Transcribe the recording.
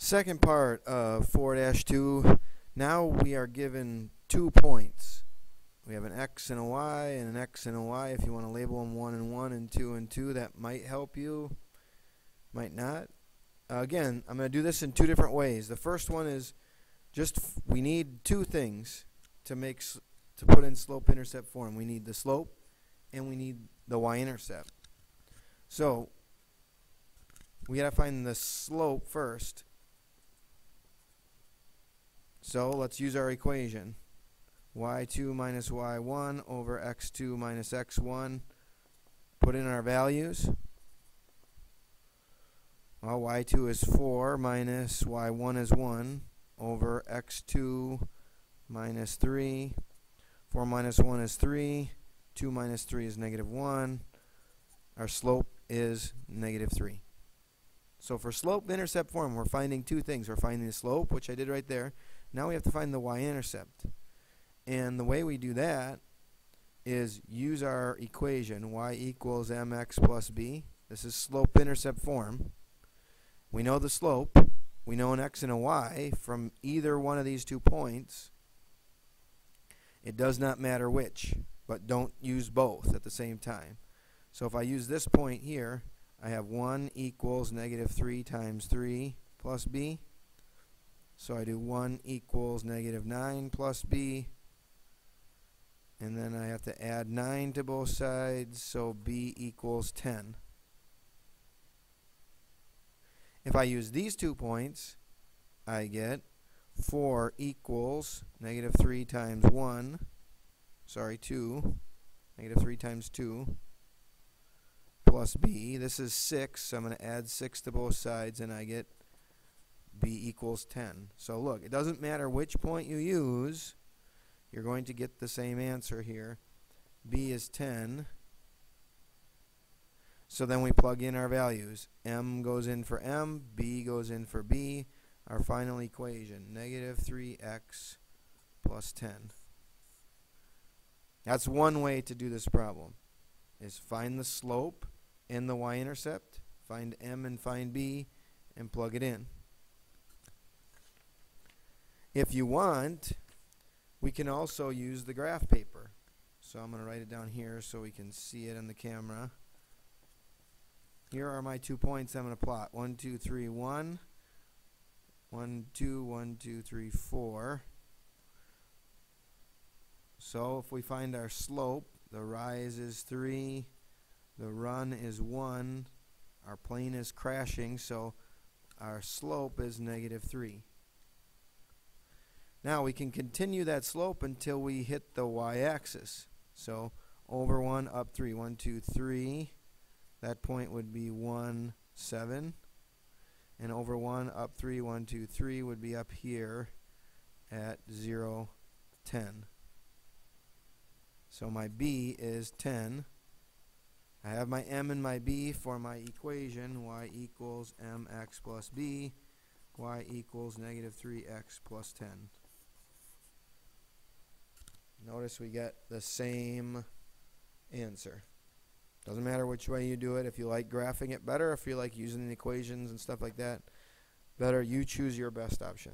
Second part of 4-2. Now we are given 2 points. We have an x and a y and an x and a y. If you want to label them 1 and 1 and 2 and 2, that might help you, might not. Again, I'm going to do this in 2 different ways. The first one is just we need 2 things to put in slope-intercept form. We need the slope and we need the y-intercept. So we got to find the slope first. So let's use our equation. y2 minus y1 over x2 minus x1. Put in our values. Well, y2 is 4 minus y1 is 1 over x2 minus 3. 4 minus 1 is 3. 2 minus 3 is negative 1. Our slope is negative 3. So for slope-intercept form, we're finding 2 things. We're finding the slope, which I did right there. Now we have to find the y-intercept. And the way we do that is use our equation, y equals mx plus b. This is slope-intercept form. We know the slope. We know an x and a y from either one of these 2 points. It does not matter which, but don't use both at the same time. So if I use this point here, I have 1 equals negative 3 times 3 plus b. So I do 1 equals negative 9 plus b. And then I have to add 9 to both sides, so b equals 10. If I use these 2 points, I get 4 equals negative 3 times 1. Sorry, 2. Negative 3 times 2 plus b. This is 6, so I'm going to add 6 to both sides, and I get b equals 10. So look, it doesn't matter which point you use, you're going to get the same answer here. b is 10. So then we plug in our values. M goes in for m, b goes in for b. Our final equation, negative 3x plus 10. That's one way to do this problem, is find the slope and the y-intercept, find m and find b, and plug it in. If you want, we can also use the graph paper. So I'm going to write it down here so we can see it on the camera. Here are my 2 points I'm going to plot. 1, 2, 3, 1. 1, 2, 1, 2, 3, 4. So if we find our slope, the rise is 3, the run is 1, our plane is crashing, so our slope is negative 3. Now we can continue that slope until we hit the y-axis. So over 1, up 3. 1, 2, 3. That point would be 1, 7. And over 1, up 3. 1, 2, 3 would be up here at 0, 10. So my b is 10. I have my m and my b for my equation. Y equals mx plus b. Y equals negative 3x plus 10. Notice we get the same answer. Doesn't matter which way you do it. If you like graphing it better, if you like using the equations and stuff like that better, you choose your best option.